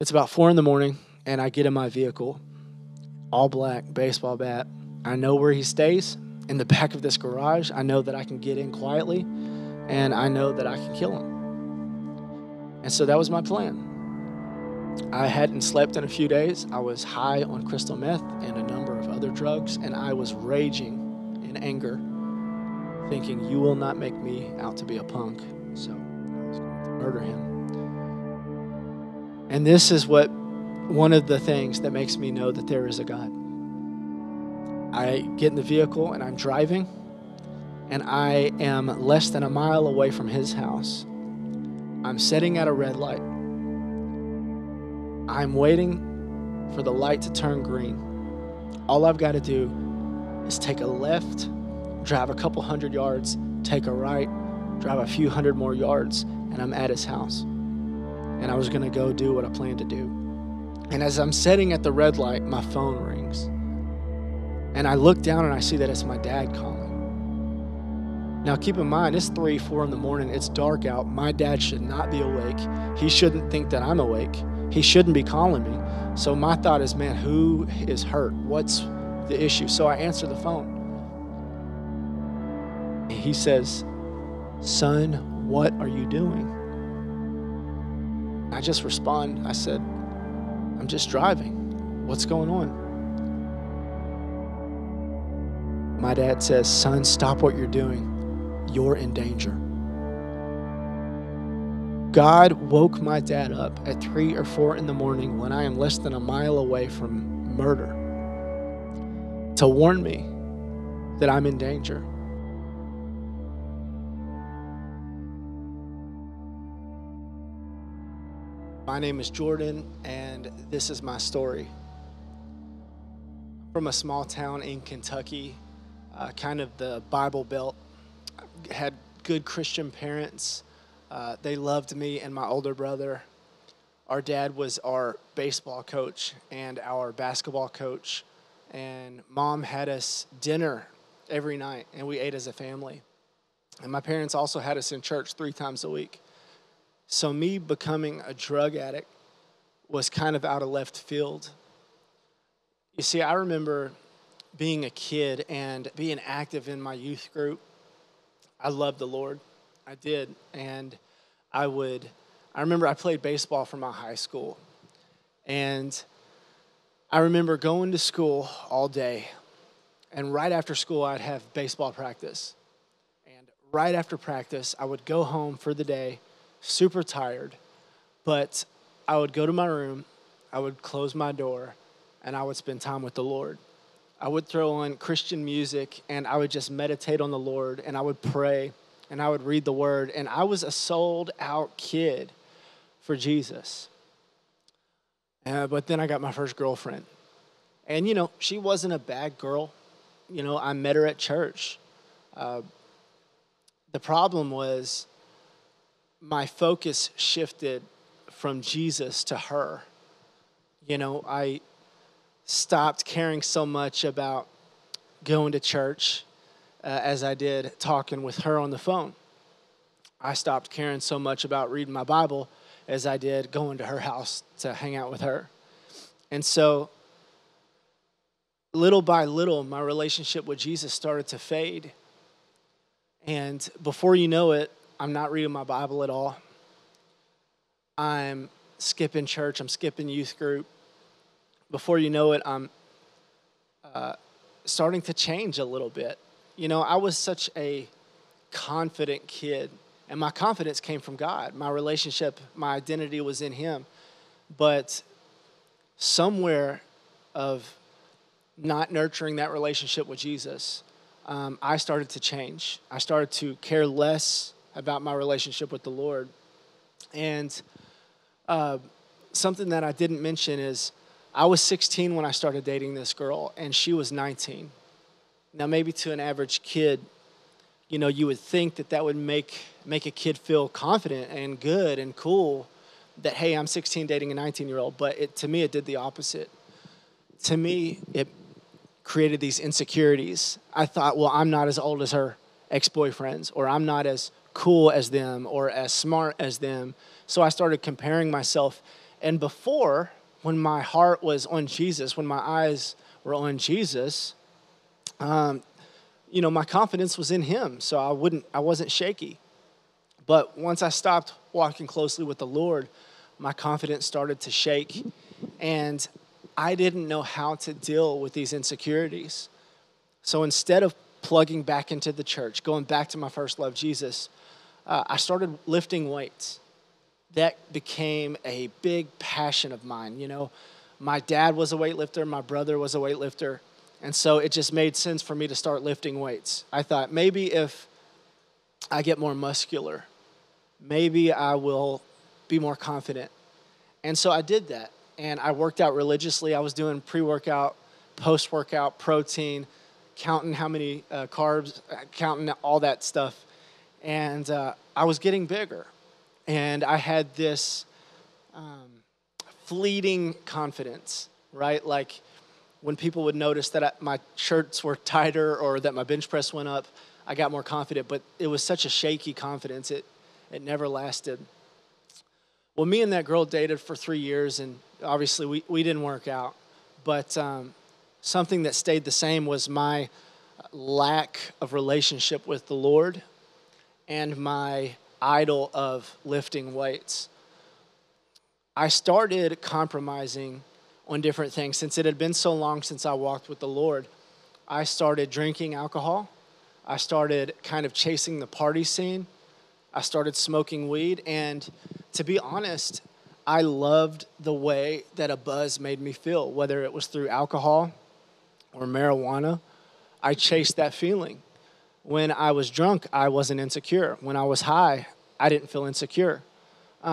It's about 4 in the morning, and I get in my vehicle, all black, baseball bat. I know where he stays, in the back of this garage. I know that I can get in quietly, and I know that I can kill him. And so that was my plan. I hadn't slept in a few days. I was high on crystal meth and a number of other drugs, and I was raging in anger, thinking, you will not make me out to be a punk. So I was going to murder him. And this is one of the things that makes me know that there is a God. I get in the vehicle and I'm driving, and I am less than a mile away from his house. I'm sitting at a red light. I'm waiting for the light to turn green. All I've got to do is take a left, drive a couple hundred yards, take a right, drive a few hundred more yards, and I'm at his house. And I was going to go do what I planned to do. And as I'm sitting at the red light, my phone rings. And I look down and I see that it's my dad calling. Now, keep in mind, it's 3, 4 in the morning. It's dark out. My dad should not be awake. He shouldn't think that I'm awake. He shouldn't be calling me. So my thought is, man, who is hurt? What's the issue? So I answer the phone. He says, son, what are you doing? I just respond. I said, I'm just driving. What's going on? My dad says, son, stop what you're doing. You're in danger. God woke my dad up at 3 or 4 in the morning when I am less than a mile away from murder to warn me that I'm in danger. My name is Jordan, and this is my story. From a small town in Kentucky, kind of the Bible Belt. I had good Christian parents. They loved me and my older brother. Our dad was our baseball coach and our basketball coach, and mom had us dinner every night, and we ate as a family. And my parents also had us in church 3 times a week. So me becoming a drug addict was kind of out of left field. You see, I remember being a kid and being active in my youth group. I loved the Lord. I did. And I remember I played baseball for my high school. And I remember going to school all day. And right after school, I'd have baseball practice. And right after practice, I would go home for the day, super tired, but I would go to my room, I would close my door, and I would spend time with the Lord. I would throw on Christian music, and I would just meditate on the Lord, and I would pray, and I would read the Word, and I was a sold-out kid for Jesus. But then I got my first girlfriend, and, she wasn't a bad girl. I met her at church. The problem was my focus shifted from Jesus to her. I stopped caring so much about going to church as I did talking with her on the phone. I stopped caring so much about reading my Bible as I did going to her house to hang out with her. And so, little by little, my relationship with Jesus started to fade. And before you know it, I'm not reading my Bible at all. I'm skipping church. I'm skipping youth group. Before you know it, I'm starting to change a little bit. I was such a confident kid, and my confidence came from God. My relationship, my identity was in Him. But somewhere of not nurturing that relationship with Jesus, I started to change. I started to care less about my relationship with the Lord. And something that I didn't mention is I was 16 when I started dating this girl, and she was 19. Now, maybe to an average kid, you would think that would make a kid feel confident and good and cool that, hey, I'm 16 dating a 19-year-old. But to me, it did the opposite. To me, it created these insecurities. I thought, well, I'm not as old as her ex-boyfriends, or I'm not as cool as them or as smart as them. So I started comparing myself, And before, when my heart was on Jesus, when my eyes were on Jesus, my confidence was in him, so I wasn't shaky. But once I stopped walking closely with the Lord, my confidence started to shake, and I didn't know how to deal with these insecurities. So instead of plugging back into the church, going back to my first love, Jesus, I started lifting weights. That became a big passion of mine. My dad was a weightlifter, my brother was a weightlifter, and so it just made sense for me to start lifting weights. I thought maybe if I get more muscular, maybe I will be more confident. And so I did that, and I worked out religiously. I was doing pre-workout, post-workout, protein, counting how many carbs, counting all that stuff. And I was getting bigger. And I had this fleeting confidence, right? Like when people would notice that my shirts were tighter or that my bench press went up, I got more confident. But it was such a shaky confidence, it never lasted. Well, me and that girl dated for 3 years, and obviously we didn't work out. But something that stayed the same was my lack of relationship with the Lord and my idol of lifting weights. I started compromising on different things. Since it had been so long since I walked with the Lord, I started drinking alcohol. I started kind of chasing the party scene. I started smoking weed. And to be honest, I loved the way that a buzz made me feel, whether it was through alcohol or marijuana. I chased that feeling. When I was drunk, I wasn't insecure. When I was high, I didn't feel insecure.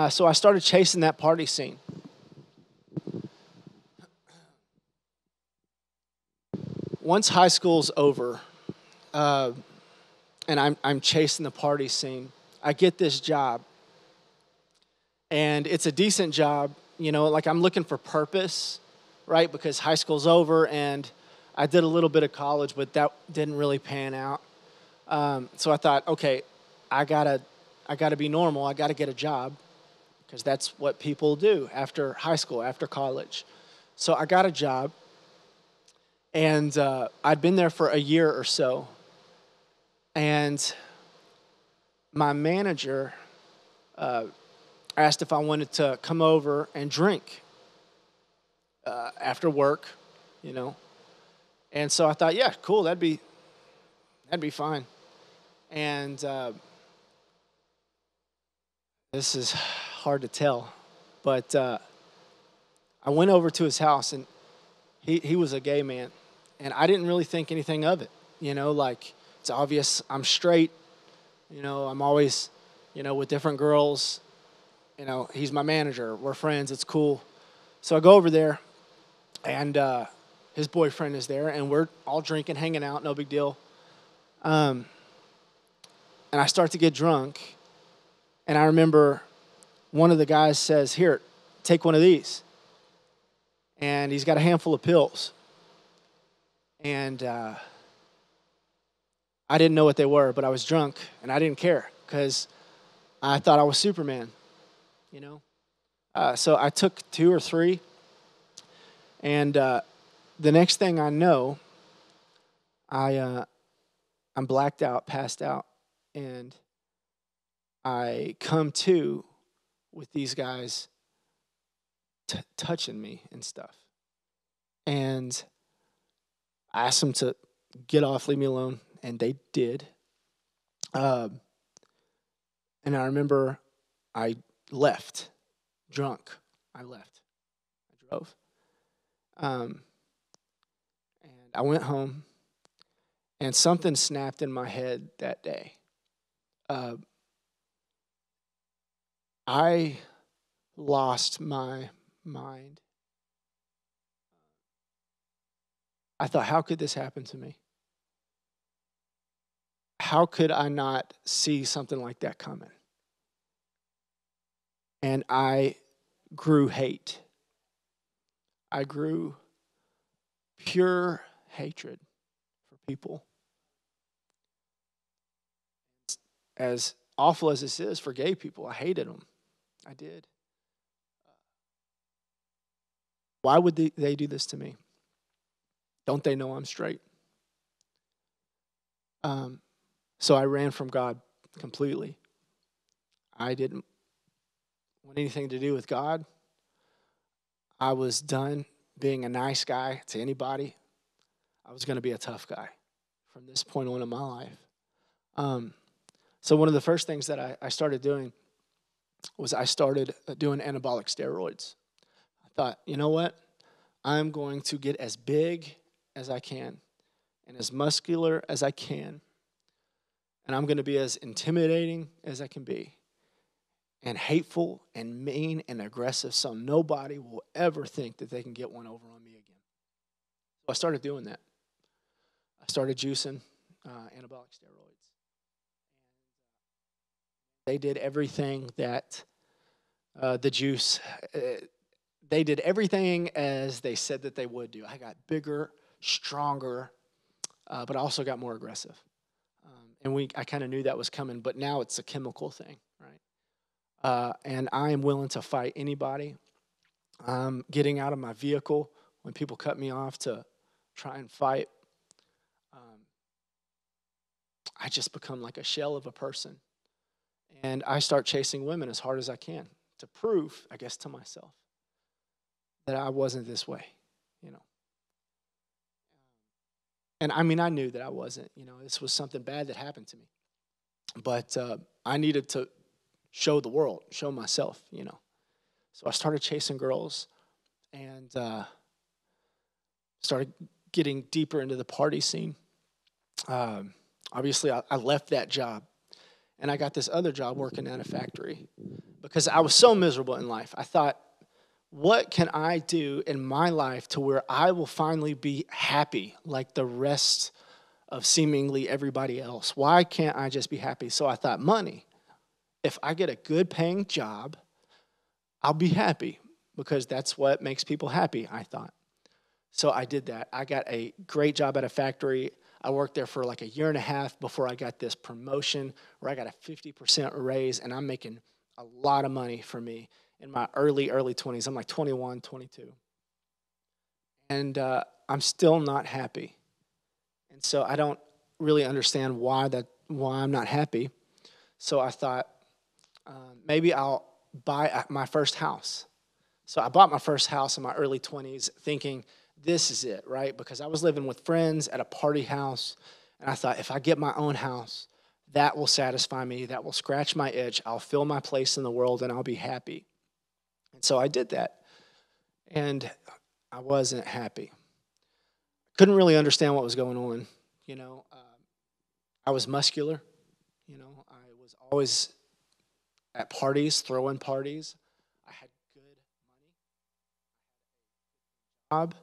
So I started chasing that party scene. Once high school's over, and I'm chasing the party scene, I get this job. And it's a decent job, like I'm looking for purpose, right? Because high school's over, and I did a little bit of college, but that didn't really pan out. So I thought, okay, I gotta be normal. I gotta get a job, because that's what people do after high school, after college. So I got a job, and I'd been there for a year or so. And my manager asked if I wanted to come over and drink after work, And so I thought, yeah, cool, that'd be fine. And this is hard to tell, but I went over to his house, and he was a gay man, and I didn't really think anything of it. Like it's obvious I'm straight. I'm always, with different girls. He's my manager. We're friends. It's cool. So I go over there, and his boyfriend is there, and we're all drinking, hanging out, no big deal. And I start to get drunk, and I remember one of the guys says, "Here, take one of these." And he's got a handful of pills. And I didn't know what they were, but I was drunk, and I didn't care because I thought I was Superman, So I took 2 or 3, and the next thing I know, I'm blacked out, passed out, and I come to with these guys touching me and stuff. And I asked them to get off, leave me alone, and they did. And I remember I left, drunk. I left. I drove. And I went home, and something snapped in my head that day. I lost my mind. I thought, how could this happen to me? How could I not see something like that coming? And I grew hate. I grew pure hatred for people. As awful as this is for gay people, I hated them. I did. Why would they do this to me? Don't they know I'm straight? So I ran from God completely. I didn't want anything to do with God. I was done being a nice guy to anybody. I was going to be a tough guy from this point on in my life. So one of the first things that I started doing was I started doing anabolic steroids. I thought, you know what? I'm going to get as big as I can and as muscular as I can. And I'm going to be as intimidating as I can be and hateful and mean and aggressive so nobody will ever think that they can get one over on me again. So I started doing that. I started juicing anabolic steroids. They did everything that the juice, they did everything as they said that they would do. I got bigger, stronger, but I also got more aggressive. And I kind of knew that was coming, but now it's a chemical thing, right? And I am willing to fight anybody. I'm getting out of my vehicle when people cut me off to try and fight. I just become like a shell of a person. And I start chasing women as hard as I can to prove, I guess, to myself that I wasn't this way, you know. And I mean, I knew that I wasn't, you know, this was something bad that happened to me. But I needed to show the world, show myself, you know. So I started chasing girls and started getting deeper into the party scene. Obviously, I left that job and I got this other job working at a factory because I was so miserable in life. I thought, what can I do in my life to where I will finally be happy like the rest of seemingly everybody else? Why can't I just be happy? So I thought, money. If I get a good paying job, I'll be happy because that's what makes people happy, I thought. So I did that. I got a great job at a factory. I worked there for like a year and a half before I got this promotion where I got a 50% raise, and I'm making a lot of money for me in my early 20s. I'm like 21, 22. And I'm still not happy. And so I don't really understand why I'm not happy. So I thought, maybe I'll buy my first house. So I bought my first house in my early 20s thinking, this is it, right? Because I was living with friends at a party house, and I thought, if I get my own house, that will satisfy me, that will scratch my itch, I'll fill my place in the world, and I'll be happy. And so I did that, and I wasn't happy. Couldn't really understand what was going on, you know. I was muscular, you know. I was always at parties, throwing parties. I had good money, job.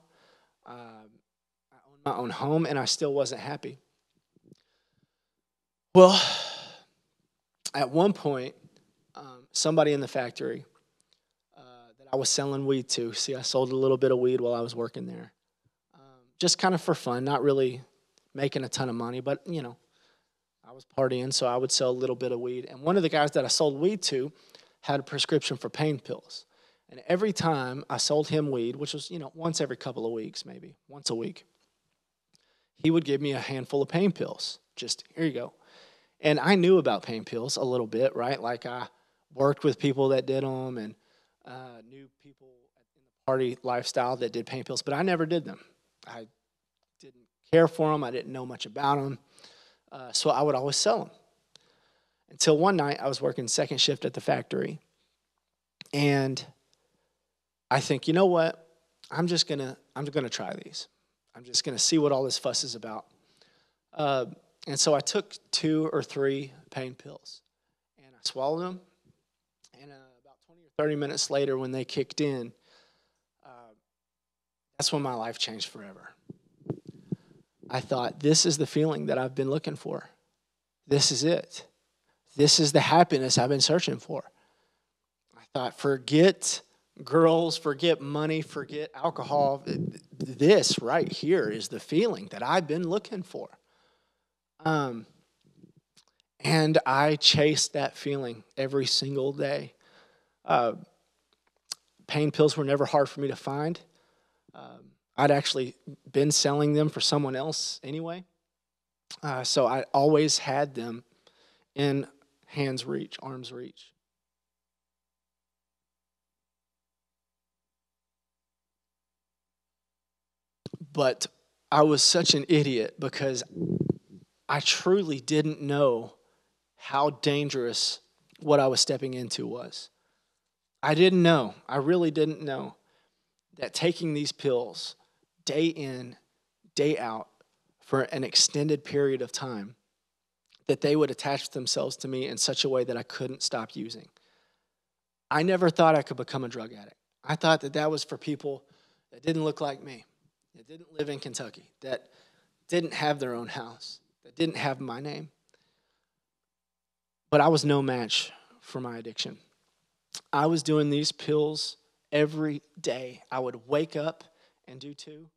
I owned my own home, and I still wasn't happy. Well, at one point, somebody in the factory that I was selling weed to, see, I sold a little bit of weed while I was working there, just kind of for fun, not really making a ton of money, but, you know, I was partying, so I would sell a little bit of weed. And one of the guys that I sold weed to had a prescription for pain pills. And every time I sold him weed, which was, you know, once every couple of weeks, maybe once a week, he would give me a handful of pain pills. Just, here you go. And I knew about pain pills a little bit, right? Like I worked with people that did them and knew people in the party lifestyle that did pain pills, but I never did them. I didn't care for them. I didn't know much about them. So I would always sell them. Until one night I was working second shift at the factory, and I think, you know what? I'm gonna try these. I'm just gonna see what all this fuss is about. And so I took 2 or 3 pain pills, and I swallowed them. And about 20 or 30 minutes later, when they kicked in, that's when my life changed forever. I thought, this is the feeling that I've been looking for. This is it. This is the happiness I've been searching for. I thought, forget girls, forget money, forget alcohol. This right here is the feeling that I've been looking for. And I chased that feeling every single day. Pain pills were never hard for me to find. I'd actually been selling them for someone else anyway. So I always had them in hand's reach, arm's reach. But I was such an idiot because I truly didn't know how dangerous what I was stepping into was. I didn't know. I really didn't know that taking these pills day in, day out for an extended period of time, that they would attach themselves to me in such a way that I couldn't stop using. I never thought I could become a drug addict. I thought that that was for people that didn't look like me, that didn't live in Kentucky, that didn't have their own house, that didn't have my name. But I was no match for my addiction. I was doing these pills every day. I would wake up and do two.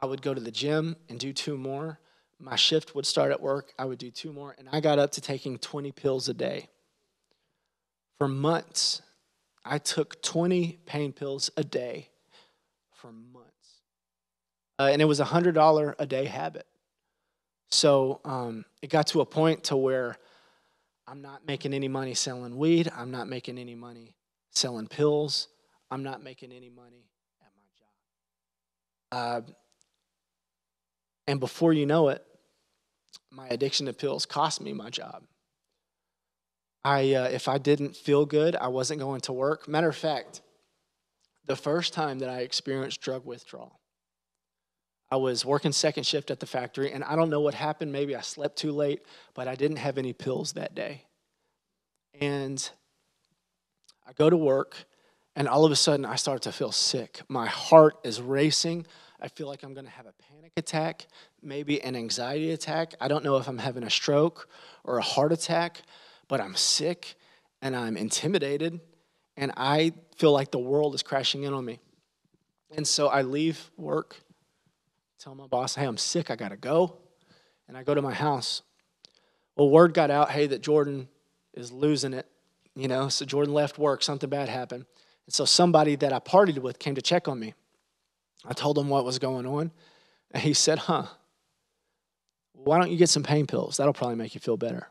I would go to the gym and do two more. My shift would start at work. I would do two more. And I got up to taking 20 pills a day. For months, I took 20 pain pills a day for months. And it was a $100 a day habit. So it got to a point to where I'm not making any money selling weed. I'm not making any money selling pills. I'm not making any money at my job. And before you know it, my addiction to pills cost me my job. If I didn't feel good, I wasn't going to work. Matter of fact, the first time that I experienced drug withdrawal, I was working second shift at the factory, and I don't know what happened. Maybe I slept too late, but I didn't have any pills that day. And I go to work, and all of a sudden, I start to feel sick. My heart is racing. I feel like I'm going to have a panic attack, maybe an anxiety attack. I don't know if I'm having a stroke or a heart attack, but I'm sick, and I'm intimidated, and I feel like the world is crashing in on me. And so I leave work, tell my boss, hey, I'm sick, I got to go, and I go to my house. Well, word got out, hey, that Jordan is losing it, so Jordan left work, something bad happened. And so somebody that I partied with came to check on me. I told him what was going on, and he said, why don't you get some pain pills? That'll probably make you feel better.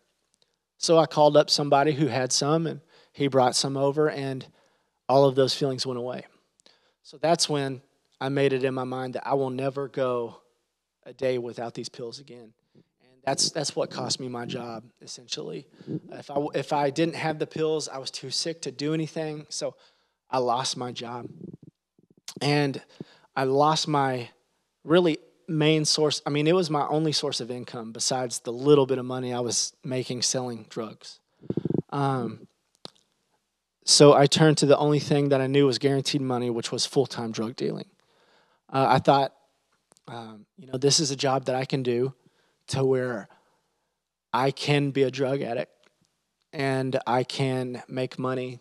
So I called up somebody who had some, and he brought some over, and all of those feelings went away. So that's when I made it in my mind that I will never go a day without these pills again. That's what cost me my job, essentially. If I didn't have the pills, I was too sick to do anything, so I lost my job. And I lost my really main source. I mean, it was my only source of income besides the little bit of money I was making selling drugs. So I turned to the only thing that I knew was guaranteed money, which was full-time drug dealing. I thought, this is a job that I can do to where I can be a drug addict and I can make money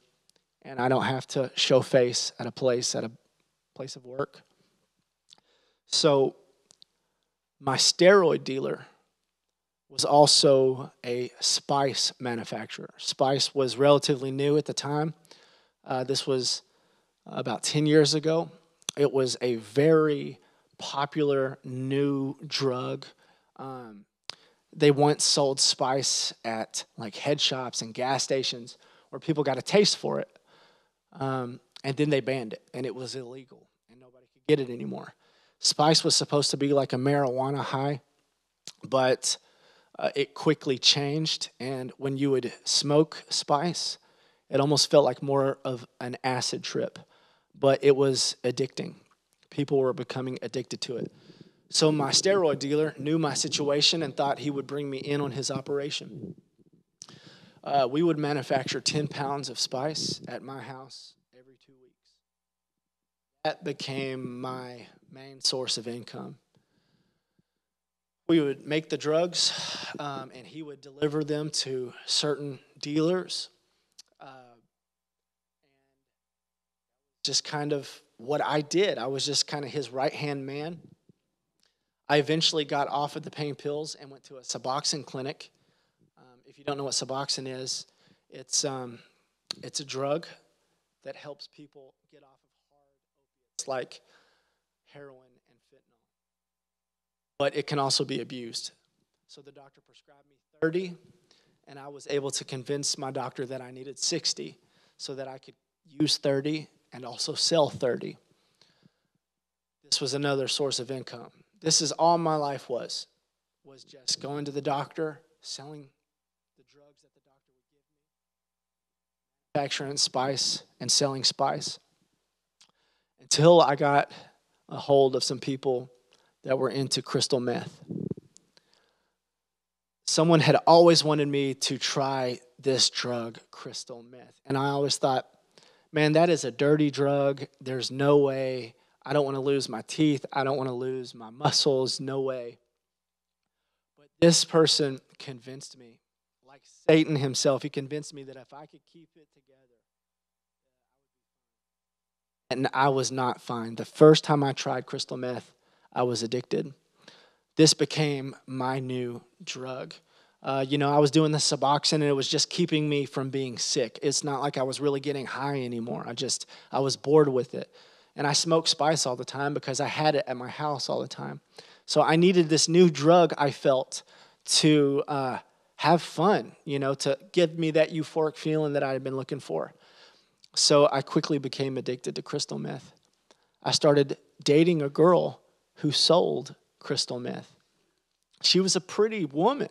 and I don't have to show face at a place of work. So my steroid dealer was also a spice manufacturer. Spice was relatively new at the time. This was about 10 years ago. It was a very popular new drug. They once sold spice at like head shops and gas stations where people got a taste for it. And then they banned it, and it was illegal, and nobody could get it anymore. Spice was supposed to be like a marijuana high, but it quickly changed, and when you would smoke spice, it almost felt like more of an acid trip, but it was addicting. People were becoming addicted to it. So my steroid dealer knew my situation and thought he would bring me in on his operation. We would manufacture 10 pounds of spice at my house every 2 weeks. That became my main source of income. We would make the drugs, and he would deliver them to certain dealers. Just kind of what I did. I was just kind of his right-hand man. I eventually got off of the pain pills and went to a Suboxone clinic. If you don't know what Suboxone is, it's a drug that helps people get off of hard opiates like heroin and fentanyl. But it can also be abused. So the doctor prescribed me 30, and I was able to convince my doctor that I needed 60 so that I could use 30 and also sell 30. This was another source of income. This is all my life was just going to the doctor, selling the drugs that the doctor would give me, manufacturing spice and selling spice, until I got a hold of some people that were into crystal meth. Someone had always wanted me to try this drug, crystal meth. And I always thought, man, that is a dirty drug. There's no way. I don't want to lose my teeth. I don't want to lose my muscles. No way. But this person convinced me, like Satan himself, he convinced me that if I could keep it together, and I was not fine. The first time I tried crystal meth, I was addicted. This became my new drug. I was doing the Suboxone, and it was just keeping me from being sick. It's not like I was really getting high anymore. I was bored with it. And I smoked spice all the time because I had it at my house all the time. So I needed this new drug, I felt, to have fun, to give me that euphoric feeling that I had been looking for. So I quickly became addicted to crystal meth. I started dating a girl who sold crystal meth. She was a pretty woman,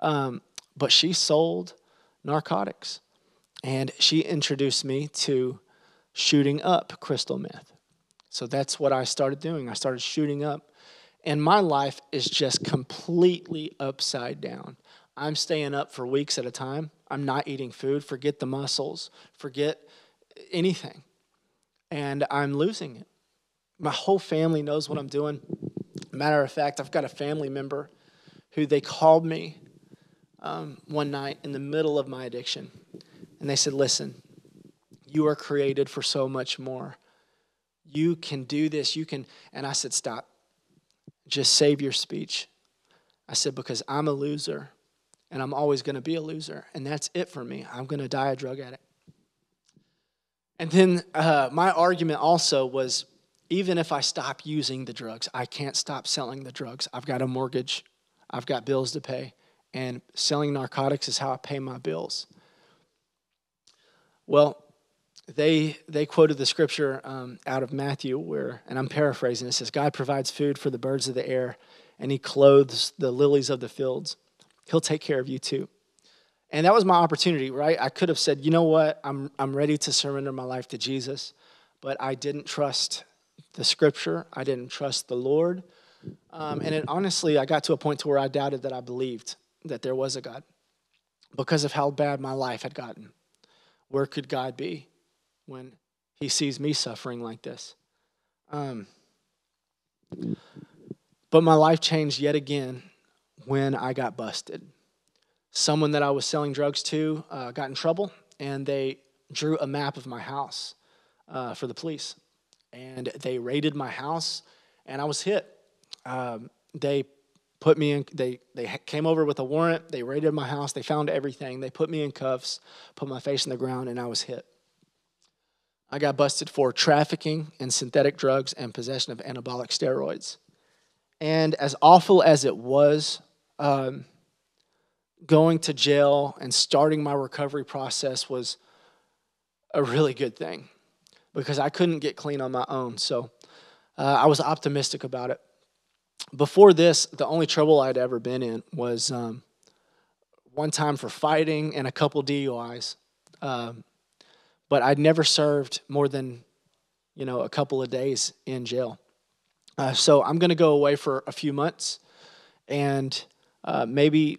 but she sold narcotics. And she introduced me to shooting up crystal meth. So that's what I started doing. I started shooting up. And my life is just completely upside down. I'm staying up for weeks at a time. I'm not eating food. Forget the muscles. Forget anything. And I'm losing it. My whole family knows what I'm doing. Matter of fact, I've got a family member who they called me one night in the middle of my addiction. And they said, listen, you are created for so much more. You can do this. You can. And I said, stop. Just save your speech. I said, because I'm a loser, and I'm always going to be a loser, and that's it for me. I'm going to die a drug addict. And then my argument also was, even if I stop using the drugs, I can't stop selling the drugs. I've got a mortgage. I've got bills to pay, and selling narcotics is how I pay my bills. Well, they quoted the scripture out of Matthew where, and I'm paraphrasing, it says, God provides food for the birds of the air, and he clothes the lilies of the fields. He'll take care of you too. And that was my opportunity, right? I could have said, you know what, I'm ready to surrender my life to Jesus, but I didn't trust the scripture. I didn't trust the Lord. Honestly, I got to a point to where I doubted that I believed that there was a God because of how bad my life had gotten. Where could God be when he sees me suffering like this? But my life changed yet again when I got busted. Someone that I was selling drugs to got in trouble, and they drew a map of my house for the police. And they raided my house, and I was hit. They put me in. They came over with a warrant. They raided my house. They found everything. They put me in cuffs, put my face in the ground, and I was hit. I got busted for trafficking in synthetic drugs and possession of anabolic steroids. And as awful as it was, going to jail and starting my recovery process was a really good thing because I couldn't get clean on my own. So I was optimistic about it. Before this, the only trouble I'd ever been in was one time for fighting and a couple DUIs. But I'd never served more than, a couple of days in jail. So I'm going to go away for a few months, and maybe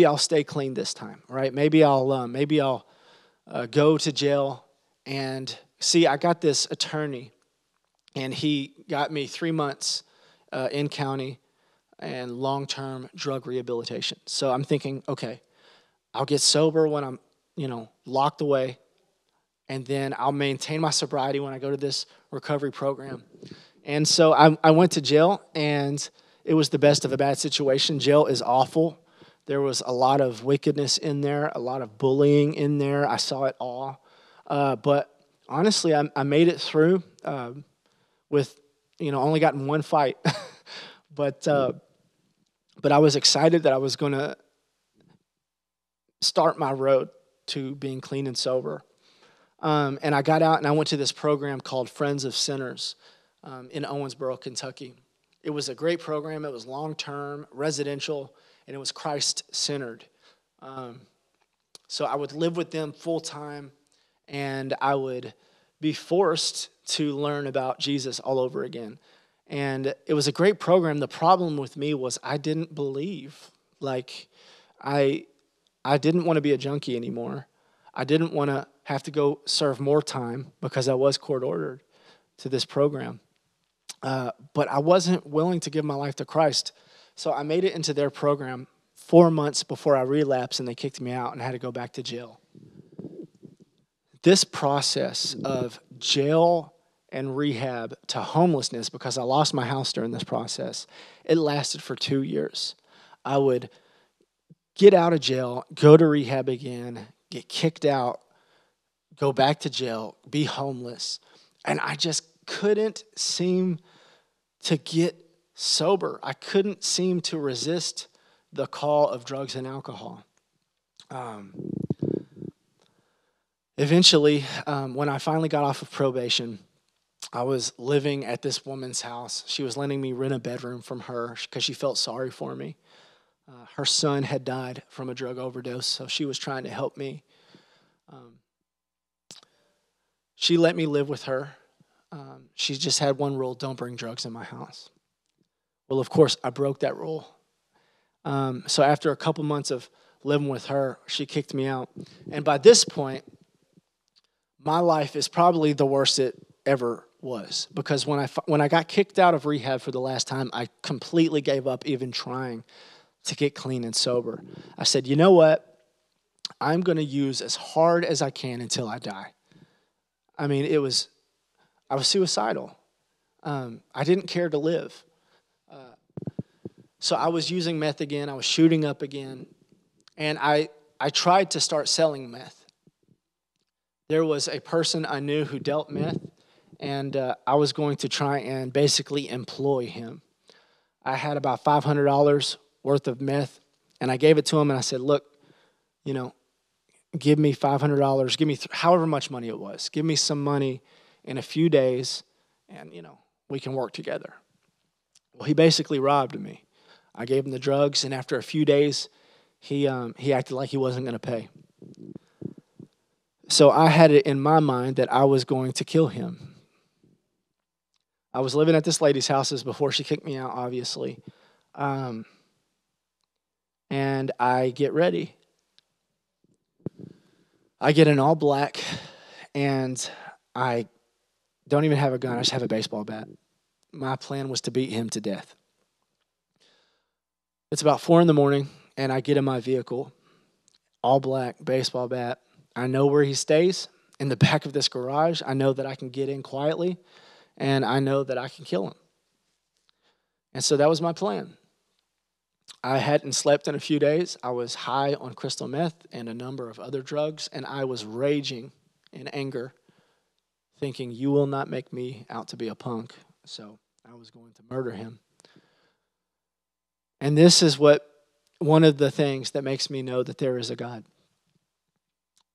I'll stay clean this time, right? Maybe I'll go to jail and see. I got this attorney, and he got me 3 months in county and long-term drug rehabilitation. So I'm thinking, okay, I'll get sober when I'm, locked away, and then I'll maintain my sobriety when I go to this recovery program. And so I went to jail, and it was the best of a bad situation. Jail is awful. There was a lot of wickedness in there, a lot of bullying in there. I saw it all. But honestly, I made it through with only got in one fight. but I was excited that I was going to start my road to being clean and sober. And I got out and I went to this program called Friends of Sinners in Owensboro, Kentucky. It was a great program. It was long-term, residential, and it was Christ-centered. So I would live with them full-time, and I would be forced to learn about Jesus all over again. And it was a great program. The problem with me was I didn't believe. Like, I didn't want to be a junkie anymore. I didn't want to have to go serve more time because I was court-ordered to this program. But I wasn't willing to give my life to Christ. So I made it into their program 4 months before I relapsed, and they kicked me out and I had to go back to jail. This process of jail and rehab to homelessness, because I lost my house during this process, it lasted for 2 years. I would get out of jail, go to rehab again, get kicked out, go back to jail, be homeless. And I just couldn't seem to get sober. I couldn't seem to resist the call of drugs and alcohol. Eventually, when I finally got off of probation, I was living at this woman's house. She was letting me rent a bedroom from her because she felt sorry for me. Her son had died from a drug overdose, so she was trying to help me. She let me live with her. She just had one rule: don't bring drugs in my house. Well, of course, I broke that rule. So after a couple months of living with her, she kicked me out. And by this point, my life is probably the worst it ever was, because when I got kicked out of rehab for the last time, I completely gave up even trying to get clean and sober. I said, you know what? I'm going to use as hard as I can until I die. I mean, I was suicidal. I didn't care to live. So I was using meth again. I was shooting up again. And I tried to start selling meth. There was a person I knew who dealt meth, and I was going to try and basically employ him. I had about $500 worth of meth, and I gave it to him, and I said, look, give me $500, give me however much money it was. Give me some money in a few days, and, we can work together. Well, he basically robbed me. I gave him the drugs, and after a few days, he acted like he wasn't going to pay. So I had it in my mind that I was going to kill him. I was living at this lady's house before she kicked me out, obviously. And I get ready. I get in all black, and I don't even have a gun. I just have a baseball bat. My plan was to beat him to death. It's about 4 a.m, and I get in my vehicle, all black, baseball bat. I know where he stays, in the back of this garage. I know that I can get in quietly, and I know that I can kill him. And so that was my plan. I hadn't slept in a few days. I was high on crystal meth and a number of other drugs, and I was raging in anger, thinking, you will not make me out to be a punk. So I was going to murder him. And this is one of the things that makes me know that there is a God.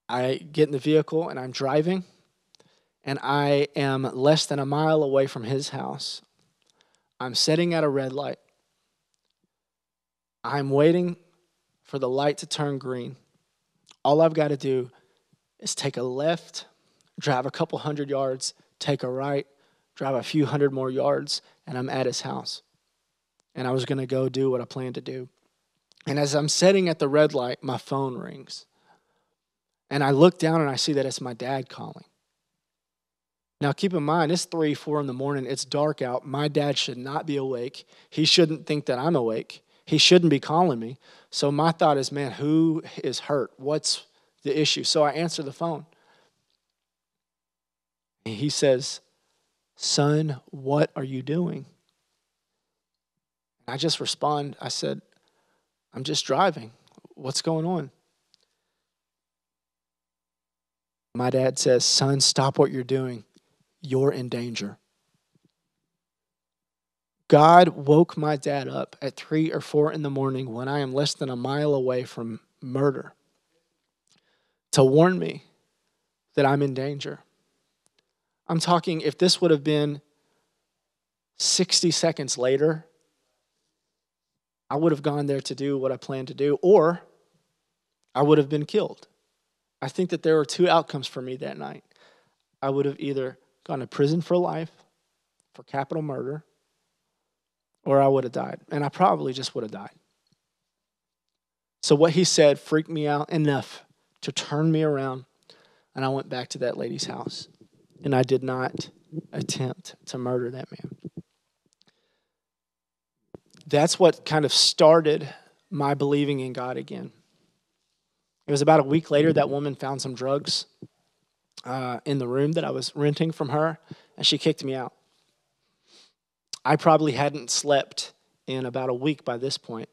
I get in the vehicle and I'm driving, and I am less than a mile away from his house. I'm sitting at a red light. I'm waiting for the light to turn green. All I've got to do is take a left, drive a couple hundred yards, take a right, drive a few hundred more yards, and I'm at his house. And I was going to go do what I planned to do. And as I'm sitting at the red light, my phone rings. And I look down and I see that it's my dad calling. Now, keep in mind, it's 3, 4 in the morning. It's dark out. My dad should not be awake. He shouldn't think that I'm awake. He shouldn't be calling me. So my thought is, man, who is hurt? What's the issue? So I answer the phone. And he says, son, what are you doing? I just respond. I said, I'm just driving. What's going on? My dad says, son, stop what you're doing. You're in danger. God woke my dad up at 3 or 4 in the morning when I am less than a mile away from murder to warn me that I'm in danger. I'm talking, if this would have been 60 seconds later, I would have gone there to do what I planned to do, or I would have been killed. I think that there were two outcomes for me that night. I would have either gone to prison for life for capital murder, or I would have died. And I probably just would have died. So what he said freaked me out enough to turn me around, and I went back to that lady's house. And I did not attempt to murder that man. That's what kind of started my believing in God again. It was about a week later that woman found some drugs in the room that I was renting from her, and she kicked me out. I probably hadn't slept in about a week by this point.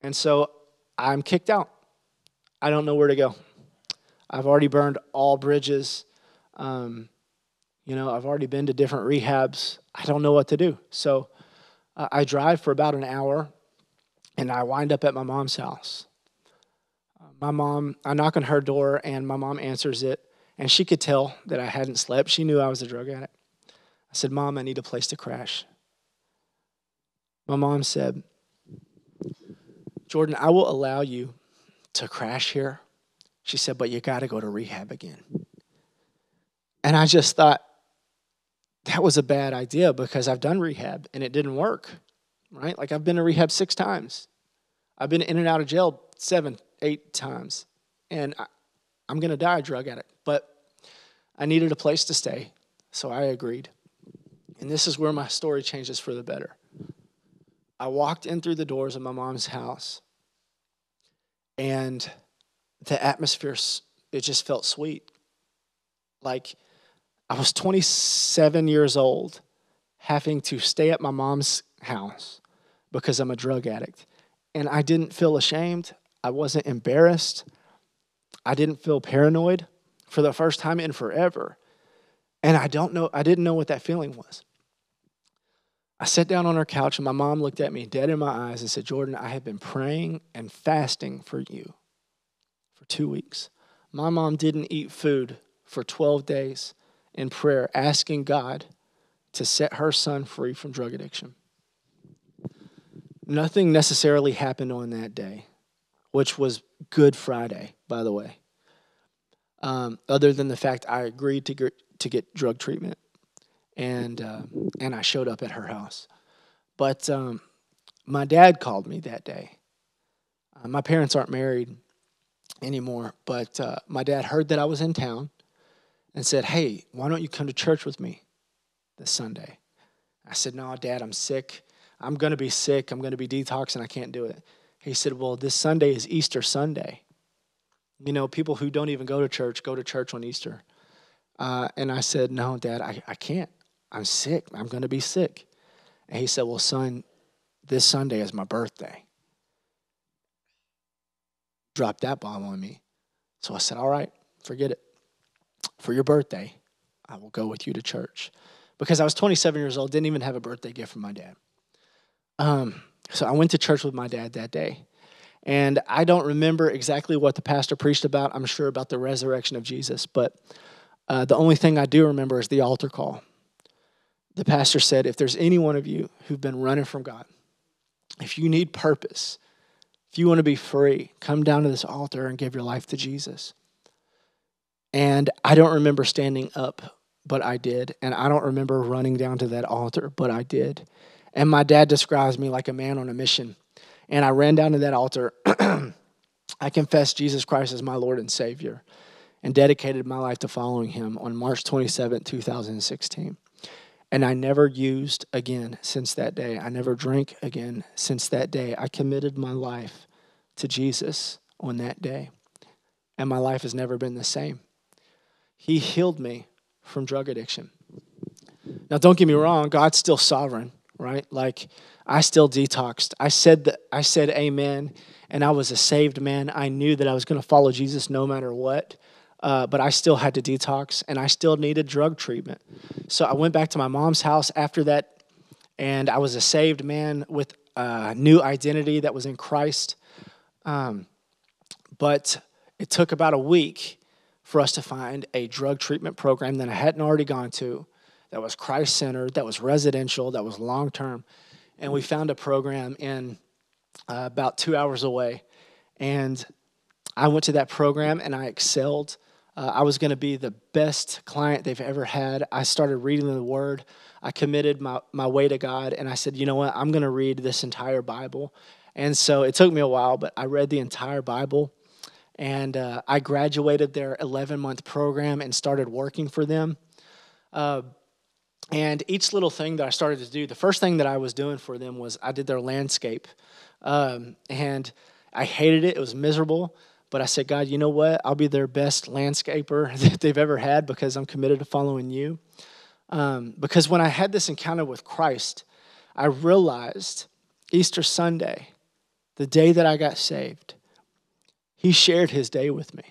And so I'm kicked out. I don't know where to go. I've already burned all bridges. I've already been to different rehabs. I don't know what to do. So I drive for about an hour, and I wind up at my mom's house. I knock on her door, and my mom answers it, and she could tell that I hadn't slept. She knew I was a drug addict. I said, "Mom, I need a place to crash." My mom said, "Jordan, I will allow you to crash here." She said, "But you got to go to rehab again." And I just thought that was a bad idea because I've done rehab and it didn't work, right? Like I've been to rehab 6 times. I've been in and out of jail 7, 8 times. And I'm going to die a drug addict. But I needed a place to stay, so I agreed. And this is where my story changes for the better. I walked in through the doors of my mom's house, and the atmosphere, it just felt sweet. Like I was 27 years old, having to stay at my mom's house because I'm a drug addict. And I didn't feel ashamed. I wasn't embarrassed. I didn't feel paranoid for the first time in forever. And I didn't know what that feeling was. I sat down on her couch, and my mom looked at me dead in my eyes and said, "Jordan, I have been praying and fasting for you for 2 weeks." My mom didn't eat food for 12 days in prayer, asking God to set her son free from drug addiction. Nothing necessarily happened on that day, which was Good Friday, by the way, other than the fact I agreed to get drug treatment, and I showed up at her house. But my dad called me that day. My parents aren't married anymore, but my dad heard that I was in town and said, "Hey, why don't you come to church with me this Sunday?" I said, "No, Dad, I'm sick. I'm going to be sick. I'm going to be detoxed, and I can't do it." He said, "Well, this Sunday is Easter Sunday. You know, people who don't even go to church on Easter." And I said, "No, Dad, I can't. I'm sick. I'm going to be sick." And he said, "Well, son, this Sunday is my birthday." Dropped that bomb on me. So I said, "All right, forget it. For your birthday, I will go with you to church." Because I was 27 years old, didn't even have a birthday gift from my dad. So I went to church with my dad that day. And I don't remember exactly what the pastor preached about. I'm sure about the resurrection of Jesus. But the only thing I do remember is the altar call. The pastor said, "If there's any one of you who've been running from God, if you need purpose, if you want to be free, come down to this altar and give your life to Jesus." And I don't remember standing up, but I did. And I don't remember running down to that altar, but I did. And my dad describes me like a man on a mission. And I ran down to that altar. I confessed Jesus Christ as my Lord and Savior and dedicated my life to following him on March 27, 2016. And I never used again since that day. I never drank again since that day. I committed my life to Jesus on that day. And my life has never been the same. He healed me from drug addiction. Now, don't get me wrong. God's still sovereign, right? Like, I still detoxed. I said amen, and I was a saved man. I knew that I was going to follow Jesus no matter what, but I still had to detox, and I still needed drug treatment. So I went back to my mom's house after that And I was a saved man with a new identity that was in Christ. But it took about a week for us to find a drug treatment program that I hadn't already gone to, that was Christ-centered, that was residential, that was long-term. And we found a program in about 2 hours away. And I went to that program and I excelled. I was going to be the best client they've ever had. I started reading the Word. I committed my way to God, and I said, you know what, I'm going to read this entire Bible. And so it took me a while, but I read the entire Bible, and I graduated their 11-month program and started working for them. And each little thing that I started to do, the first thing that I was doing for them was I did their landscape. And I hated it. It was miserable. But I said, God, you know what? I'll be their best landscaper that they've ever had because I'm committed to following you. Because when I had this encounter with Christ, I realized Easter Sunday, the day that I got saved, he shared his day with me.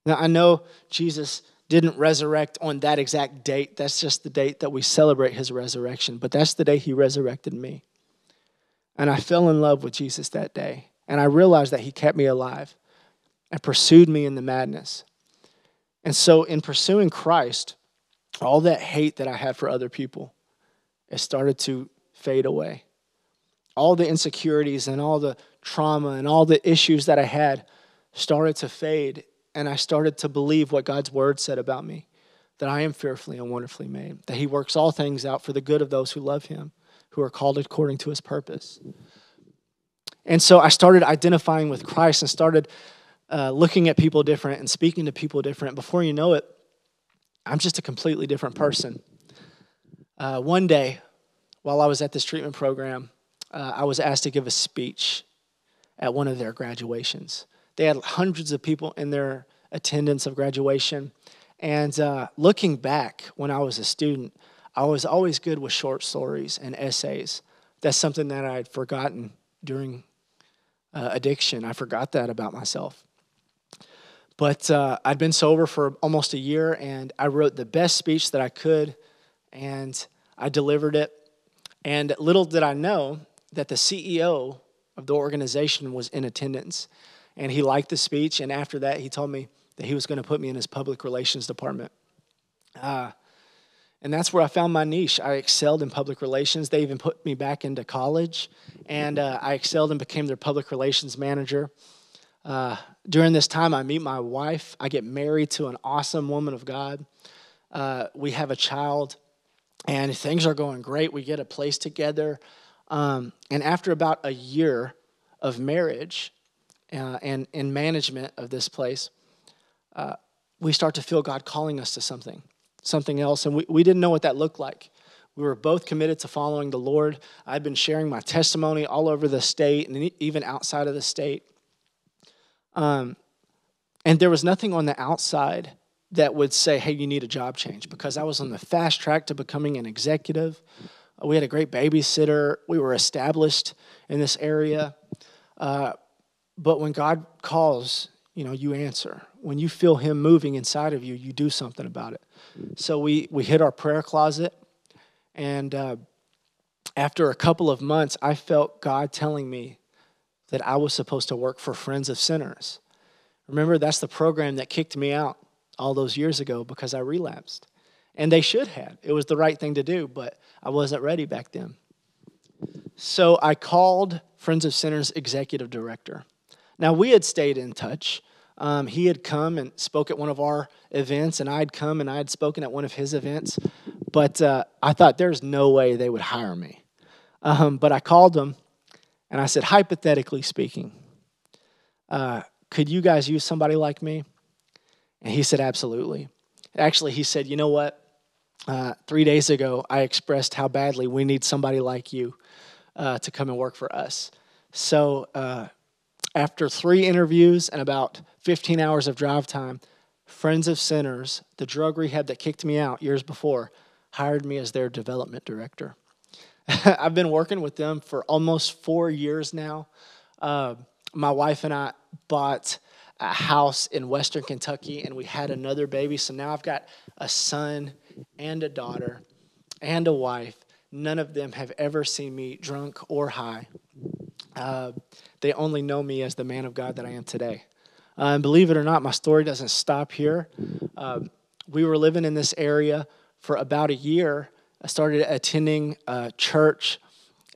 Now, I know Jesus didn't resurrect on that exact date. That's just the date that we celebrate his resurrection. But that's the day he resurrected me. And I fell in love with Jesus that day. And I realized that he kept me alive and pursued me in the madness. And so in pursuing Christ, all that hate that I had for other people, it started to fade away. All the insecurities and all the trauma and all the issues that I had started to fade. And I started to believe what God's word said about me, that I am fearfully and wonderfully made, that he works all things out for the good of those who love him, who are called according to his purpose. And so I started identifying with Christ and started looking at people different and speaking to people different. Before you know it, I'm just a completely different person. One day, while I was at this treatment program, I was asked to give a speech at one of their graduations. They had hundreds of people in their attendance of graduation. And looking back when I was a student, I was always good with short stories and essays. That's something that I had forgotten during addiction. I forgot that about myself. But I'd been sober for almost a year, and I wrote the best speech that I could, and I delivered it. And little did I know that the CEO of the organization was in attendance, and he liked the speech, and after that, he told me that he was going to put me in his public relations department. And that's where I found my niche. I excelled in public relations. They even put me back into college, and I excelled and became their public relations manager. During this time, I meet my wife. I get married to an awesome woman of God. We have a child, and things are going great. We get a place together. And after about a year of marriage and in management of this place, we start to feel God calling us to something else. And we didn't know what that looked like. We were both committed to following the Lord. I'd been sharing my testimony all over the state and even outside of the state. And there was nothing on the outside that would say, hey, you need a job change, because I was on the fast track to becoming an executive. We had a great babysitter. We were established in this area. But when God calls, you answer. When you feel him moving inside of you, you do something about it. So we hit our prayer closet, and after a couple of months, I felt God telling me that I was supposed to work for Friends of Sinners. Remember, that's the program that kicked me out all those years ago because I relapsed. And they should have. It was the right thing to do, but I wasn't ready back then. So I called Friends of Sinners executive director. Now, we had stayed in touch. He had come and spoke at one of our events, and I'd come and I had spoken at one of his events. But I thought there's no way they would hire me. But I called him, and I said, hypothetically speaking, could you guys use somebody like me? And he said, absolutely. Actually, he said, you know what? 3 days ago, I expressed how badly we need somebody like you to come and work for us. So after 3 interviews and about 15 hours of drive time, Friends of Sinners, the drug rehab that kicked me out years before, hired me as their development director. I've been working with them for almost 4 years now. My wife and I bought a house in Western Kentucky, and we had another baby. So now I've got a son and a daughter and a wife. none of them have ever seen me drunk or high. They only know me as the man of God that I am today. And believe it or not, my story doesn't stop here. We were living in this area for about a year. I started attending church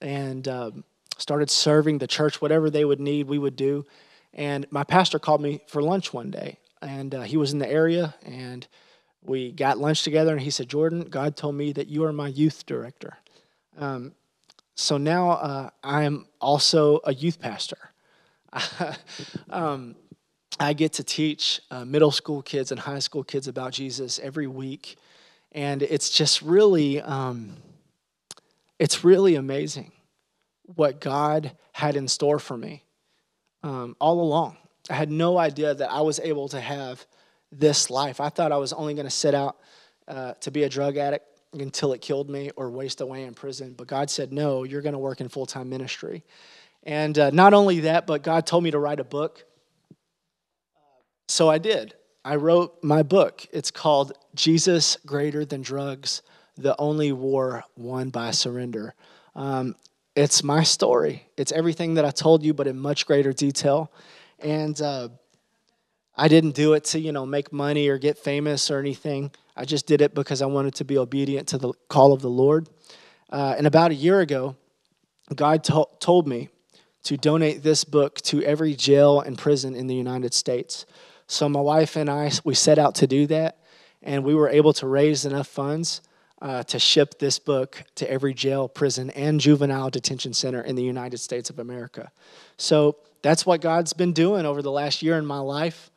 and started serving the church. Whatever they would need, we would do. And my pastor called me for lunch one day, and he was in the area, and we got lunch together, and he said, "Jordan, God told me that you are my youth director." So now I am also a youth pastor. I get to teach middle school kids and high school kids about Jesus every week, and it's just really, it's really amazing what God had in store for me all along. I had no idea that I was able to have this life. I thought I was only going to sit out to be a drug addict until it killed me or waste away in prison. But God said, no, you're going to work in full-time ministry. And not only that, but God told me to write a book. So I did. I wrote my book. It's called Jesus Greater Than Drugs, The Only War Won by Surrender. It's my story. It's everything that I told you, but in much greater detail. And I didn't do it to, make money or get famous or anything. I just did it because I wanted to be obedient to the call of the Lord. And about a year ago, God told me to donate this book to every jail and prison in the United States. So my wife and I, we set out to do that, and we were able to raise enough funds to ship this book to every jail, prison, and juvenile detention center in the United States of America. So that's what God's been doing over the last year in my life.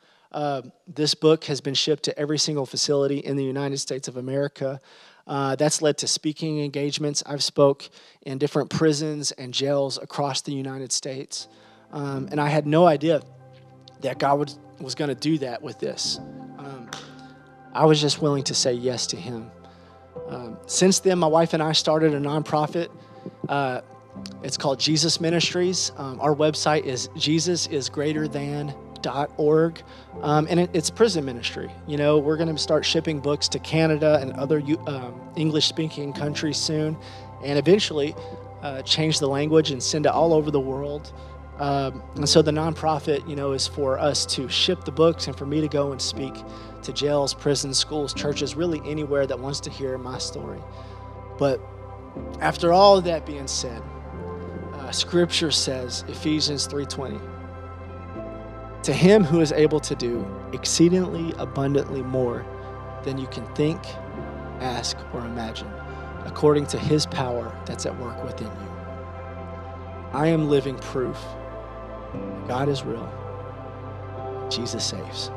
This book has been shipped to every single facility in the United States of America. That's led to speaking engagements. I've spoke in different prisons and jails across the United States. And I had no idea that God was going to do that with this. I was just willing to say yes to him. Since then, my wife and I started a nonprofit. It's called Jesus Ministries. Our website is jesusisgreaterthan.org. And it's prison ministry. We're going to start shipping books to Canada and other English-speaking countries soon, and eventually change the language and send it all over the world. And so the nonprofit, is for us to ship the books and for me to go and speak to jails, prisons, schools, churches, really anywhere that wants to hear my story. But after all of that being said, Scripture says, Ephesians 3:20, to him who is able to do exceedingly abundantly more than you can think, ask, or imagine, according to his power that's at work within you. I am living proof God is real. Jesus saves.